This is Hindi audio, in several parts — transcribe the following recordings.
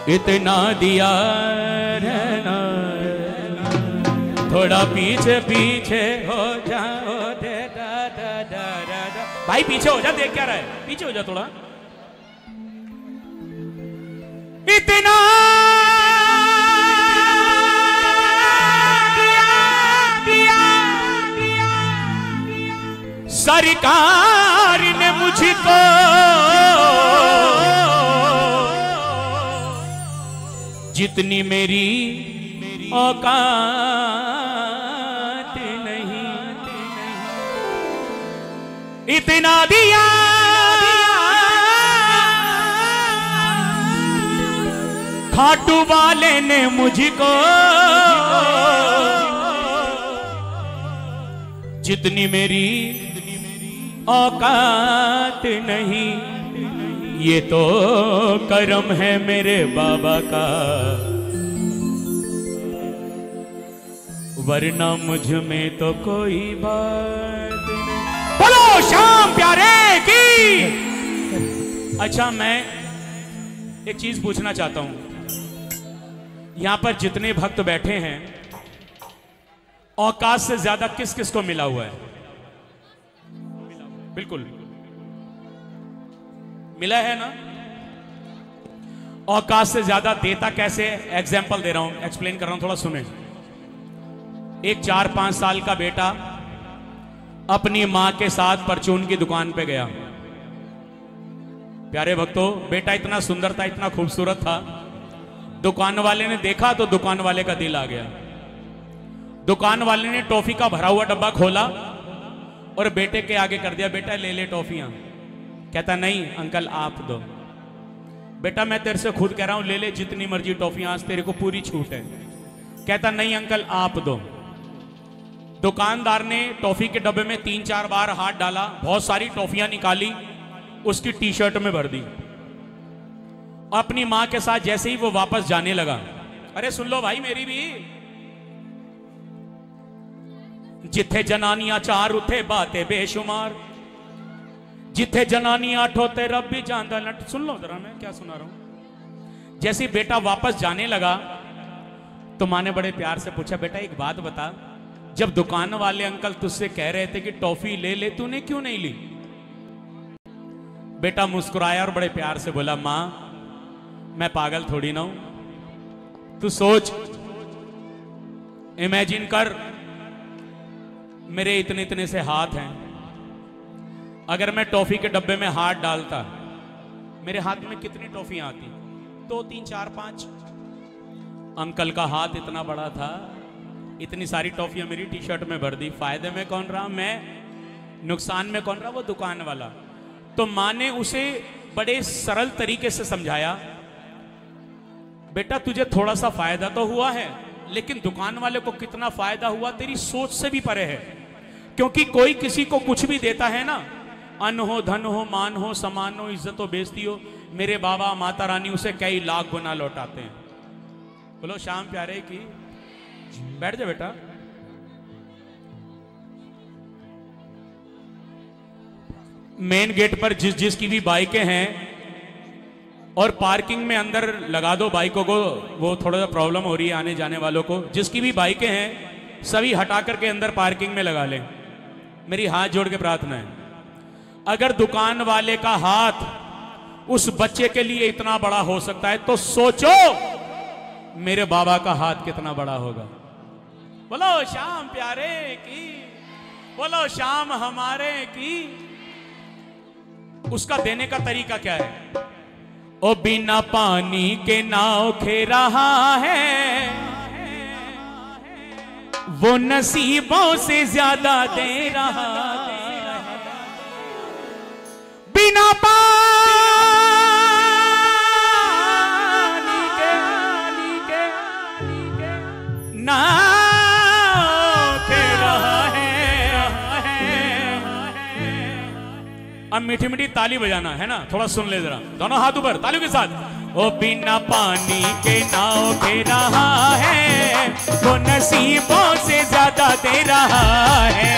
इतना दिया रहना, थोड़ा पीछे पीछे हो जाओ दे दा दा दा दा। भाई पीछे हो जा, देख क्या रहा है, पीछे हो जा थोड़ा। इतना सरकार ने मुझको जितनी मेरी औकात नहीं, इतना दिया खाटू वाले ने मुझको जितनी मेरी औकात नहीं। ये तो करम है मेरे बाबा का, वरना मुझ में तो कोई बात नहीं। बोलो श्याम प्यारे की। अच्छा, मैं एक चीज पूछना चाहता हूं, यहां पर जितने भक्त बैठे हैं, औकात से ज्यादा किस किस को मिला हुआ है? बिल्कुल मिला है ना। औकात से ज्यादा देता कैसे? एग्जाम्पल दे रहा हूं, एक्सप्लेन कर रहा हूं, थोड़ा सुने। एक 4-5 साल का बेटा अपनी मां के साथ परचून की दुकान पे गया। प्यारे भक्तों, बेटा इतना सुंदर था, इतना खूबसूरत था, दुकान वाले ने देखा तो दुकान वाले का दिल आ गया। दुकान वाले ने टॉफी का भरा हुआ डब्बा खोला और बेटे के आगे कर दिया, बेटा ले ले टॉफियां। कहता नहीं अंकल आप दो। बेटा मैं तेरे से खुद कह रहा हूं, ले ले जितनी मर्जी टॉफियां, आज तेरे को पूरी छूट है। कहता नहीं अंकल आप दो। दुकानदार ने टॉफी के डब्बे में 3-4 बार हाथ डाला, बहुत सारी टॉफियां निकाली, उसकी टी शर्ट में भर दी। अपनी मां के साथ जैसे ही वो वापस जाने लगा, अरे सुन लो भाई मेरी भी, जिथे जनानियां चार उठे बातें बेशुमार, जिथे जनानियां ठोते रब भी जानदा नट। सुन लो जरा मैं क्या सुना रहा हूं। जैसे बेटा वापस जाने लगा तो मां ने बड़े प्यार से पूछा, बेटा एक बात बता, जब दुकान वाले अंकल तुझसे कह रहे थे कि टॉफी ले ले, तूने क्यों नहीं ली? बेटा मुस्कुराया और बड़े प्यार से बोला, मां मैं पागल थोड़ी ना हूं, तू सोच, इमेजिन कर मेरे इतने इतने से हाथ हैं, अगर मैं टॉफी के डब्बे में हाथ डालता, मेरे हाथ में कितनी टॉफियां आती? 2, 3, 4, 5। अंकल का हाथ इतना बड़ा था, इतनी सारी टॉफियां मेरी टी शर्ट में भर दी। फायदे में कौन रहा? मैं। नुकसान में कौन रहा? वो दुकान वाला। तो मां ने उसे बड़े सरल तरीके से समझाया, बेटा तुझे थोड़ा सा फायदा तो हुआ है, लेकिन दुकान वाले को कितना फायदा हुआ तेरी सोच से भी परे है। क्योंकि कोई किसी को कुछ भी देता है ना, अन्न हो, धन हो, मान हो, सम्मान हो, इज्जत हो, बेइज्जती हो, मेरे बाबा माता रानी उसे कई लाख गुना लौटाते हैं। बोलो श्याम प्यारे की। बैठ जा बेटा। मेन गेट पर जिसकी भी बाइकें हैं, और पार्किंग में अंदर लगा दो बाइकों को, वो थोड़ा सा प्रॉब्लम हो रही है आने जाने वालों को। जिसकी भी बाइकें हैं सभी हटा करके अंदर पार्किंग में लगा लें। मेरी हाथ जोड़ के प्रार्थना है, अगर दुकान वाले का हाथ उस बच्चे के लिए इतना बड़ा हो सकता है, तो सोचो मेरे बाबा का हाथ कितना बड़ा होगा। बोलो श्याम प्यारे की, बोलो श्याम हमारे की। उसका देने का तरीका क्या है? ओ बिना पानी के नाव खे रहा है, वो नसीबों से ज्यादा दे रहा है। बिना पानी के नाव खे रहा है। अब मीठी मीठी ताली बजाना है ना, थोड़ा सुन ले जरा, दोनों हाथ ऊपर तालियों के साथ। ओ बिना पानी के नाव खे रहा है, वो नसीबों से ज्यादा दे रहा है।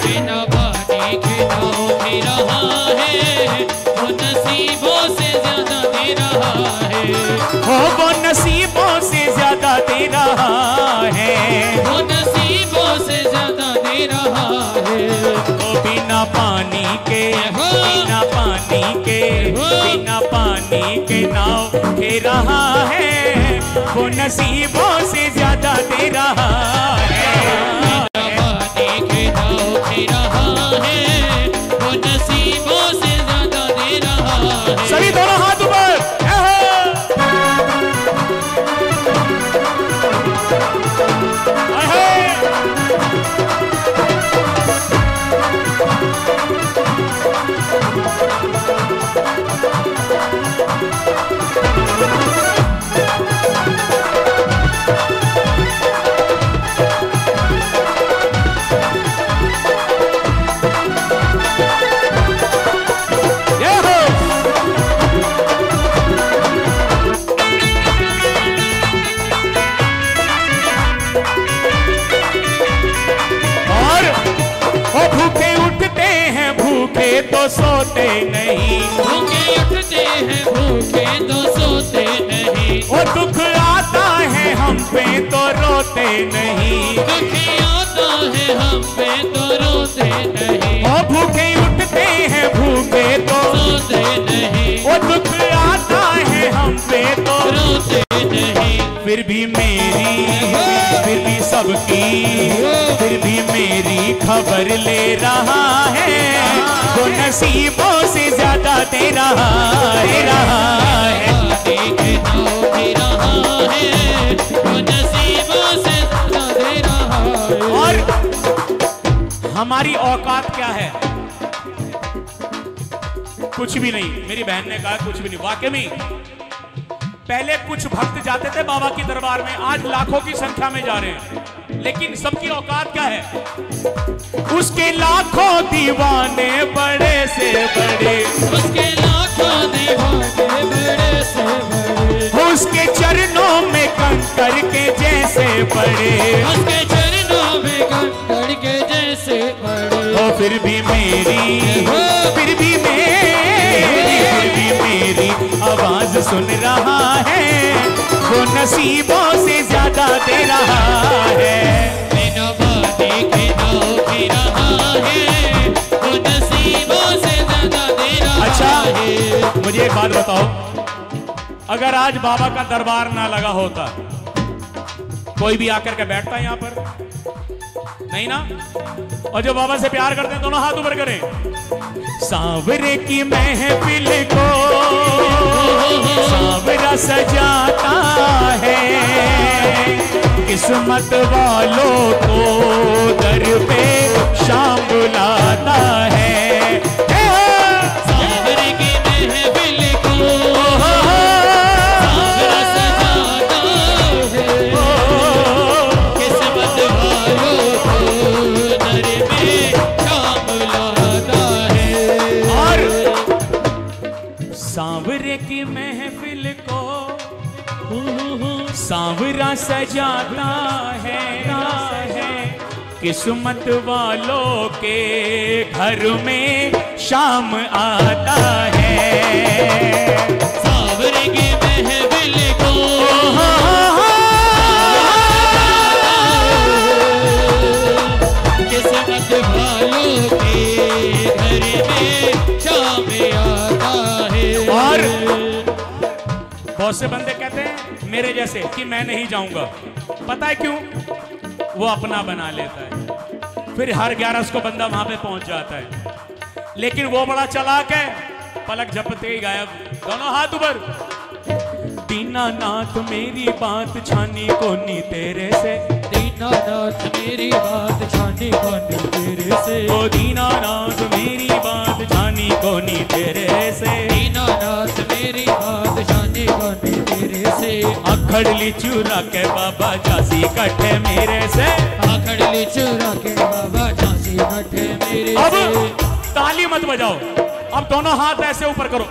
बिना पानी के नाव खे रहा है, वो नसीबों से ज्यादा दे रहा है। हो वो नसीबों से ज्यादा दे रहा है, वो नसीबों से ज्यादा दे रहा है। वो बिना पानी के, बिना पानी के, बिना पानी के नाव दे रहा है, वो नसीबों से ज्यादा दे रहा है। बिना पानी के नाव दे रहा है, वो नसीबों से ज्यादा दे रहा है। सभी दोनों हाथ ऊपर। तो सोते नहीं, भूखे उठते हैं भूखे तो सोते नहीं। वो दुख आता है हम पे तो रोते नहीं, दुख आता है हम पे तो रोते नहीं। वो भूखे उठते हैं भूखे तो सोते नहीं, वो दुख आता है हम पे तो रोते नहीं। फिर भी मेरी, फिर भी सबकी, फिर भी मेरी खबर ले रहा है, वो नसीबों से ज्यादा दे रहा है, रहा है। दे रहा है, वो नसीबों से ज्यादा दे रहा है। और हमारी औकात क्या है? कुछ भी नहीं। मेरी बहन ने कहा कुछ भी नहीं। वाकई में पहले कुछ भक्त जाते थे बाबा के दरबार में, आज लाखों की संख्या में जा रहे हैं, लेकिन सबकी औकात क्या है? उसके लाखों दीवाने बड़े से बड़े, उसके लाखों दीवाने बड़े से बड़े, उसके चरणों में कंकर के जैसे बड़े, उसके चरणों में कंकर के जैसे बड़े। ओ फिर भी मेरी, फिर भी मेरी, फिर भी मेरी आवाज सुन रहा है, वो नसीबों से ज्यादा दे रहा है। बिना पानी के नाव दे रहा है, वो नसीबों से ज्यादा दे रहा अच्छा है। मुझे एक बात बताओ, अगर आज बाबा का दरबार ना लगा होता, कोई भी आकर के बैठता है यहाँ पर? नहीं ना। और जो बाबा से प्यार करते हैं दोनों हाथ ऊपर करें। सांवरे की महफिल को सांवरा सजाता है, किस्मत वालों को दर पे शाम बुलाता है। सांवरे की महफिल को सांवरा सजाता है, किस्मत वालों को दर पे शाम बुलाता है। और सांवरे की महफिल को सांवरा सजाता है, किस्मत वालों के घर में शाम आता है। सांवरे की महफिल को किस्मत वालों के घर में शाम आता है। और बहुत से बंदे कहते हैं मेरे जैसे कि मैं नहीं जाऊंगा। पता है क्यों? वो अपना बना लेता है, फिर हर 11 को बंदा वहां पे पहुंच जाता है। लेकिन वो बड़ा चालाक है, पलक झपकते ही गायब। दोनों हाथ ऊपर। दीनानाथ मेरी बात छानी कोनी तेरे से, दीनानाथ मेरी बात छानी कोनी तेरे से, ओ दीनानाथ मेरी बात छानी कोनी तेरे से, दीनानाथ मेरी बात छानी कोनी तेरे से। अखड़ली चूरा के बाबा झांसी कट्ठे मेरे से, अखड़ली चूरा के बाबा झांसी कट्ठे मेरे अब से। ताली मत बजाओ, अब दोनों हाथ ऐसे ऊपर करो,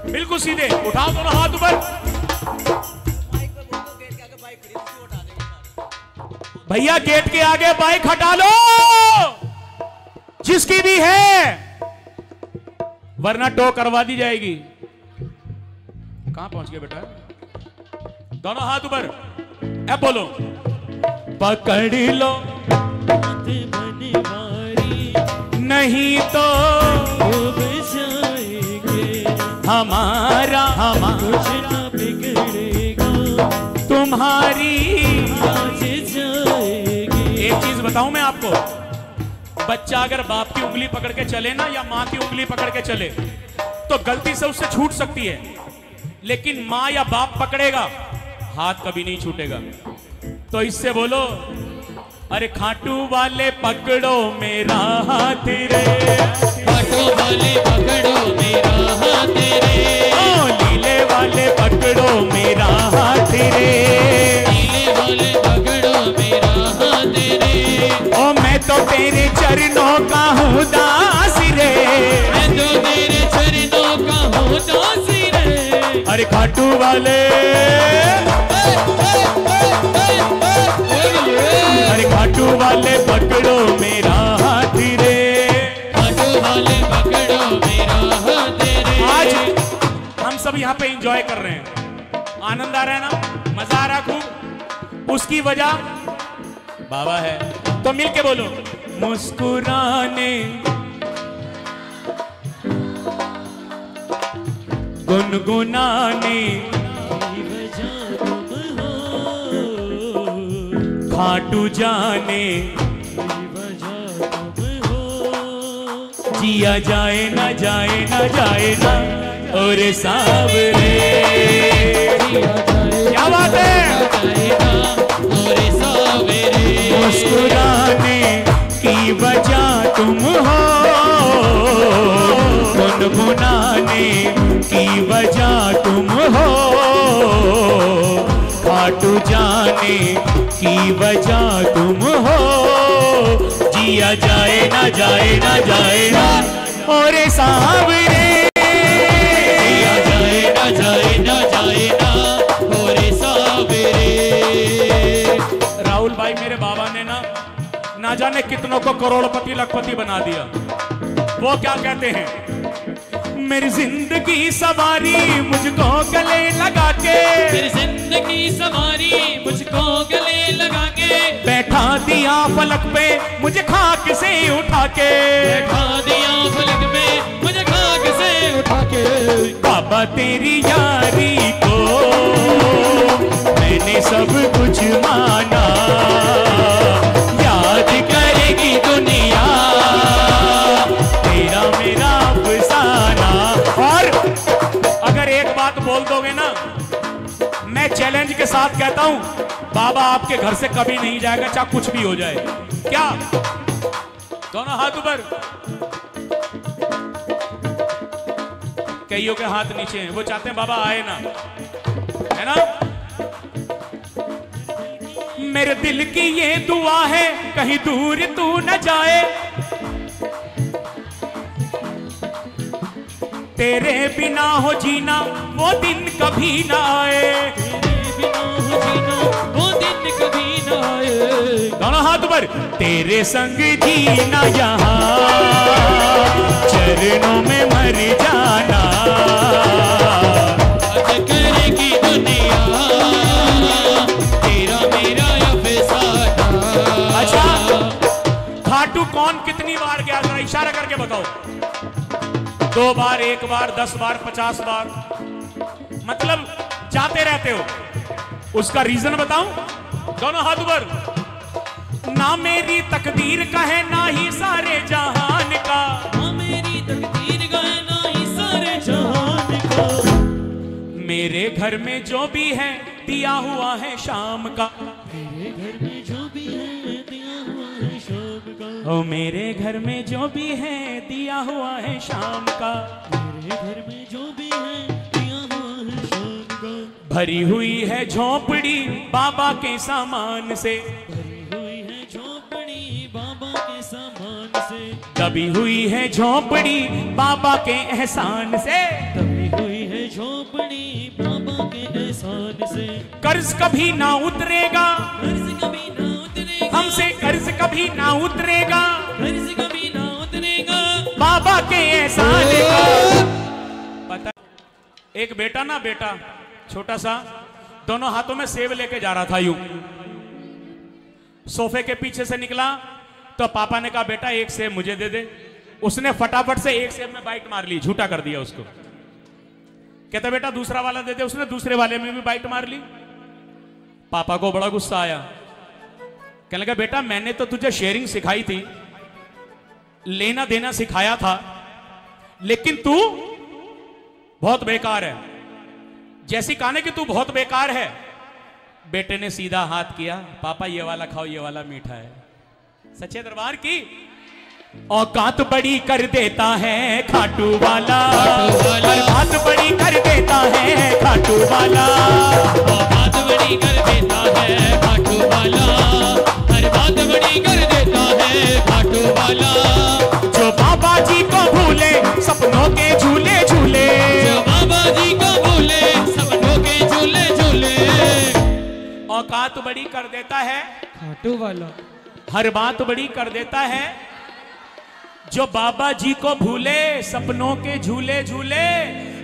बिल्कुल सीधे उठाओ दोनों हाथ ऊपर। भैया गेट के आगे बाइक हटा लो जिसकी भी है, वरना टो करवा दी जाएगी। कहां पहुंच गए बेटा? दोनों हाथ ऊपर, अब बोलो। पकड़ लो नहीं तो डूब जाएंगे, हमारा कुछ न बिगड़ेगा, तुम्हारी। आज जाएंगे। एक चीज बताऊं मैं आपको, बच्चा अगर बाप की उंगली पकड़ के चले ना, या माँ की उंगली पकड़ के चले, तो गलती से उससे छूट सकती है, लेकिन माँ या बाप पकड़ेगा, हाथ कभी नहीं छूटेगा। तो इससे बोलो, अरे खाटू वाले पकड़ो मेरा हाथ रे, खाटू वाले पकड़ो मेरा हाथ रे, ओ लीले वाले पकड़ो मेरा हाथ रे, नीले वाले पकड़ो मेरा हाथ रे, ओ मैं तो तेरे चरणों का हूँ दास रे, मैं तो तेरे चरणों का हूँ दास रे। अरे खाटू वाले, अरे खाटू वाले पकड़ो मेरा हाथ रे, खाटू वाले पकड़ो मेरा हाथ रे। आज हम सब यहाँ पे एंजॉय कर रहे हैं, आनंद आ रहा है ना, मजा आ रहा है खूब, उसकी वजह बाबा है। तो मिलके बोलो, मुस्कुराने गुनगुनाने खाटू जाने, जिया जाए ना जाए ना जाए ना और सावरे। क्या बात है? मुस्कुराने की वजह तुम हो, गुनगुनाने की वजह तुम हो, खाटू जाने की वजह तुम हो, जिया जाए ना जाए ना जाए ना और सावरे, जिया जाए ना जाए ना जाए ना और सावरे। राहुल भाई मेरे बाबा ने ना जाने कितनों को करोड़पति लखपति बना दिया। वो क्या कहते हैं, मेरी जिंदगी सवारी मुझको गले लगा के, मेरी जिंदगी सवारी मुझको गले लगा के, बैठा दिया फलक पे मुझे खाक से उठा के, बैठा दिया फलक में मुझे खाक से उठा के। बाबा तेरी यारी को मैंने सब कुछ माना, याद करेगी दुनिया तेरा मेरा अफसाना। और अगर एक बात बोल दोगे ना, मैं चैलेंज के साथ कहता हूं, बाबा आपके घर से कभी नहीं जाएगा, चाहे कुछ भी हो जाए। क्या? दोनों हाथ ऊपर, कईयों के हाथ नीचे हैं, वो चाहते हैं बाबा आए ना, है ना? मेरे दिल की ये दुआ है कहीं दूर तू न जाए, तेरे बिना हो जीना वो दिन कभी ना आए, तेरे बिना हो जीना वो दिन कभी ना आए। दोनों हाथ ऊपर, तेरे संग जीना यहाँ चरणों में मर जाना, आज करेगी दुनिया तेरा मेरा अफसाना। अच्छा, खाटू कौन कितनी बार गया, जरा इशारा करके बताओ। 2 बार, 1 बार, 10 बार, 50 बार, मतलब जाते रहते हो, उसका रीजन बताऊं? दोनों हाथ ऊपर, ना मेरी तकदीर का है ना ही सारे जहान का, ना मेरी तकदीर का है ना ही सारे जहान का, मेरे घर में जो भी है दिया हुआ है शाम का, मेरे घर में जो भी है दिया हुआ है शाम का, ओ मेरे घर में जो भी है दिया हुआ है शाम का, मेरे घर में जो भी है दिया हुआ है शाम का, भरी हुई है झोपड़ी बाबा के सामान से, भरी हुई है झोपड़ी बाबा के सामान से, दबी हुई है झोपड़ी बाबा के एहसान से, दबी हुई है झोपड़ी बाबा के एहसान से, कर्ज कभी ना उतरेगा कर्ज कभी ना उतरेगा, हमसे कर्ज कभी ना उतरेगा, कर्ज कभी ना उतरेगा, बाबा के एहसान का। पता एक बेटा ना, बेटा छोटा सा, दोनों हाथों में सेब लेके जा रहा था यूं। सोफे के पीछे से निकला तो पापा ने कहा बेटा एक सेब मुझे दे दे। उसने फटाफट से एक सेब में बाइट मार ली, झूठा कर दिया उसको। कहता बेटा दूसरा वाला दे दे। उसने दूसरे वाले में भी बाइट मार ली। पापा को बड़ा गुस्सा आया। कहने लगा बेटा मैंने तो तुझे शेयरिंग सिखाई थी, लेना देना सिखाया था, लेकिन तू बहुत बेकार है। जैसी कहा कि तू बहुत बेकार है। बेटे ने सीधा हाथ किया, पापा ये वाला खाओ, ये वाला मीठा है। सच्चे दरबार की औकात बड़ी कर देता है खाटू वाला, औकात बड़ी कर देता है खाटू वाला, औकात बड़ी कर देता है खाटू वाला, हर बात बड़ी कर देता है खाटू वाला। जो बाबा जी को भूले सपनों के झूले झूले, जो बाबा जी को भूले सपनों के झूले झूले, औकात बड़ी कर देता है खाटू वाला, हर बात बड़ी कर देता है। जो बाबा जी को भूले सपनों के झूले झूले,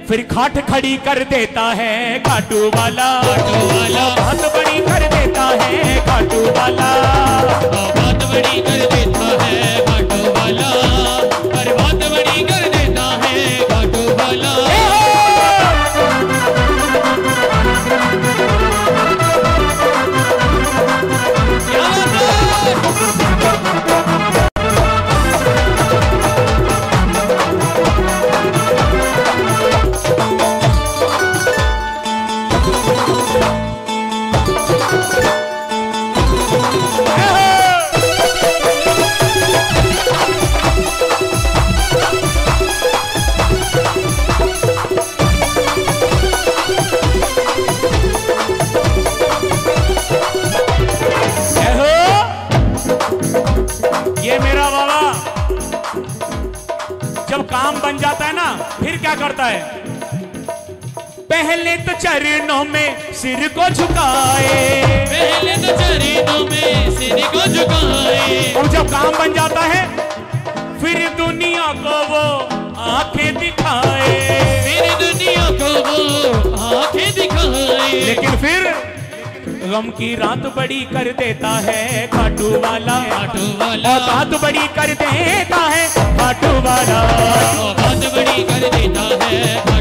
फिर खाट खड़ी कर देता है खाटू वाला, खाटू वाला, बात बड़ी कर देता है खाटू वाला, बात बड़ी कर देता है खाटू वाला, हर बात बड़ी कर देता है खाटू वाला। क्या बात है? ये मेरा बाबा जब काम बन जाता है ना, फिर क्या करता है? पहले तो चरणों में सिर को झुकाए, पहले तो चरणों में सिर को झुकाए, और जब काम बन जाता है फिर दुनिया को वो आंखें दिखाए, फिर दुनिया को वो आंखें दिखाए। लेकिन फिर गम की रात बड़ी कर देता है खाटू वाला, खाटू वाला, औकात बड़ी कर देता है खाटू वाला, औकात बड़ी कर देता है